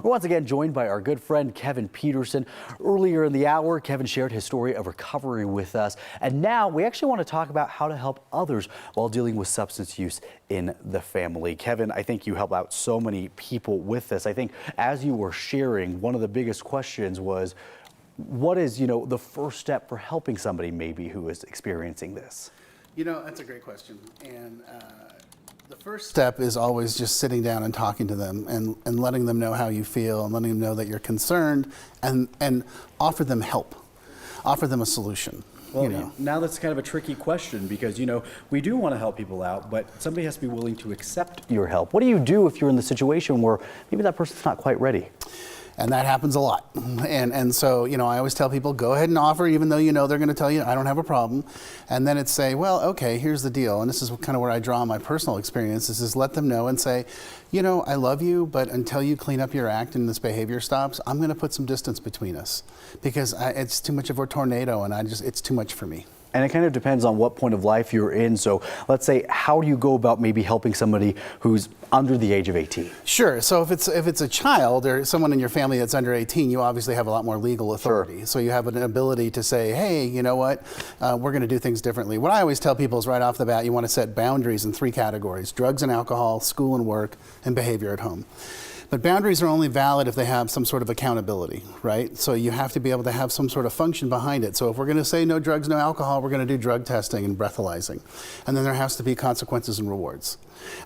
We're once again joined by our good friend Kevin Petersen. Earlier in the hour, Kevin shared his story of recovery with us. And now we actually want to talk about how to help others while dealing with substance use in the family. Kevin, I think you help out so many people with this. I think as you were sharing, one of the biggest questions was, what is, the first step for helping somebody maybe who is experiencing this? That's a great question. And the first step is always just sitting down and talking to them and letting them know how you feel and letting them know that you're concerned and offer them help, offer them a solution. Well, now that's kind of a tricky question because, we do want to help people out, but somebody has to be willing to accept your help. What do you do if you're in the situation where maybe that person's not quite ready? And that happens a lot. And so, I always tell people, go ahead and offer, even though they're going to tell you, I don't have a problem. And then it's say, well, okay, here's the deal. And this is kind of where I draw on my personal experiences, is let them know and say, I love you, but until you clean up your act and this behavior stops, I'm going to put some distance between us because it's too much of a tornado and it's too much for me. And it kind of depends on what point of life you're in. So let's say, how do you go about maybe helping somebody who's under the age of 18? Sure. So if it's a child or someone in your family that's under 18, you obviously have a lot more legal authority. Sure. So you have an ability to say, hey, you know what, we're going to do things differently. What I always tell people is right off the bat, you want to set boundaries in 3 categories: drugs and alcohol, school and work, and behavior at home. But boundaries are only valid if they have some sort of accountability, right? So you have to be able to have some sort of function behind it. So if we're going to say no drugs, no alcohol, we're going to do drug testing and breathalyzing. And then there has to be consequences and rewards.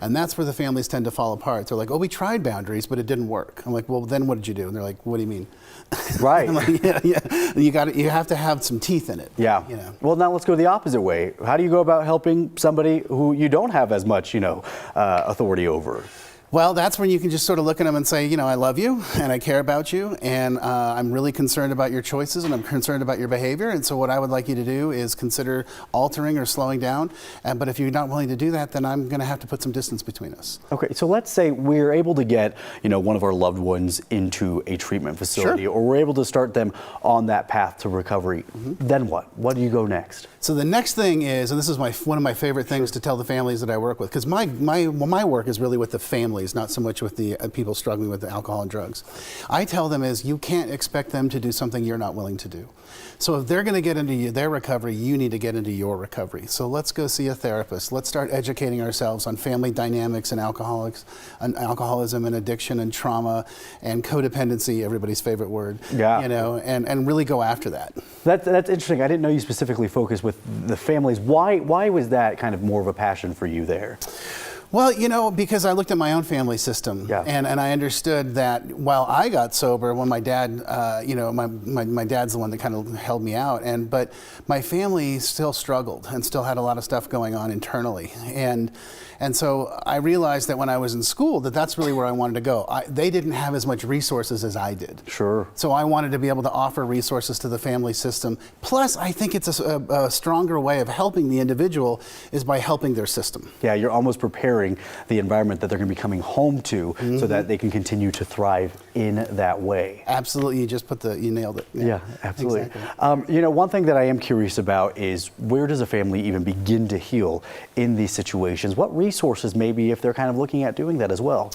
And that's where the families tend to fall apart. They're like, oh, we tried boundaries, but it didn't work. I'm like, well, then what did you do? And they're like, what do you mean? Right. I'm like, yeah. You have to have some teeth in it. Yeah. Well, now let's go the opposite way. How do you go about helping somebody who you don't have as much, authority over? Well, that's when you can just sort of look at them and say, I love you and I care about you and I'm really concerned about your choices and I'm concerned about your behavior. And so what I would like you to do is consider altering or slowing down. But if you're not willing to do that, then I'm going to have to put some distance between us. Okay, so let's say we're able to get, one of our loved ones into a treatment facility. Sure. Or we're able to start them on that path to recovery. Mm-hmm. Then what? What do you go next? So the next thing is, and this is one of my favorite things to tell the families that I work with, because my work is really with the families, not so much with the people struggling with the alcohol and drugs. I tell them is you can't expect them to do something you're not willing to do. So if they're going to get into their recovery, you need to get into your recovery. So let's go see a therapist. Let's start educating ourselves on family dynamics and alcoholism and addiction and trauma and codependency, everybody's favorite word. Yeah. And really go after that. That's interesting. I didn't know you specifically focused with the families. Why was that kind of more of a passion for you there? Well, because I looked at my own family system, yeah. and I understood that while I got sober, when my dad, my dad's the one that kind of held me out, but my family still struggled and still had a lot of stuff going on internally, and so I realized that when I was in school that's really where I wanted to go. They didn't have as much resources as I did. Sure. So I wanted to be able to offer resources to the family system. Plus, I think it's a stronger way of helping the individual is by helping their system. Yeah, you're almost preparing the environment that they're going to be coming home to, mm-hmm. so that they can continue to thrive in that way. Absolutely, you nailed it. Yeah, absolutely. Exactly. One thing that I am curious about is, where does a family even begin to heal in these situations? What resources maybe, if they're kind of looking at doing that as well?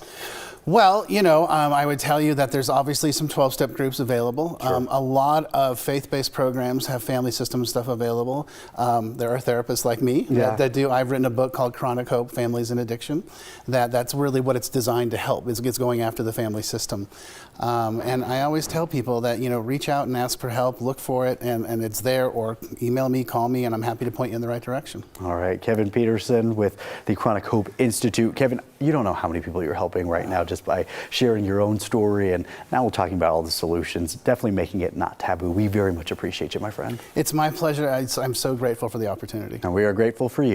Well, I would tell you that there's obviously some 12-step groups available. Sure. A lot of faith-based programs have family system stuff available. There are therapists like me that do. I've written a book called Chronic Hope, Families in Addiction. That's really what it's designed to help. It's going after the family system. And I always tell people that, reach out and ask for help, look for it, and it's there, or email me, call me, and I'm happy to point you in the right direction. All right, Kevin Petersen with the Chronic Hope Institute. Kevin, you don't know how many people you're helping right now just by sharing your own story, and now we're talking about all the solutions, definitely making it not taboo. We very much appreciate you, my friend. It's my pleasure. I'm so grateful for the opportunity. And we are grateful for you.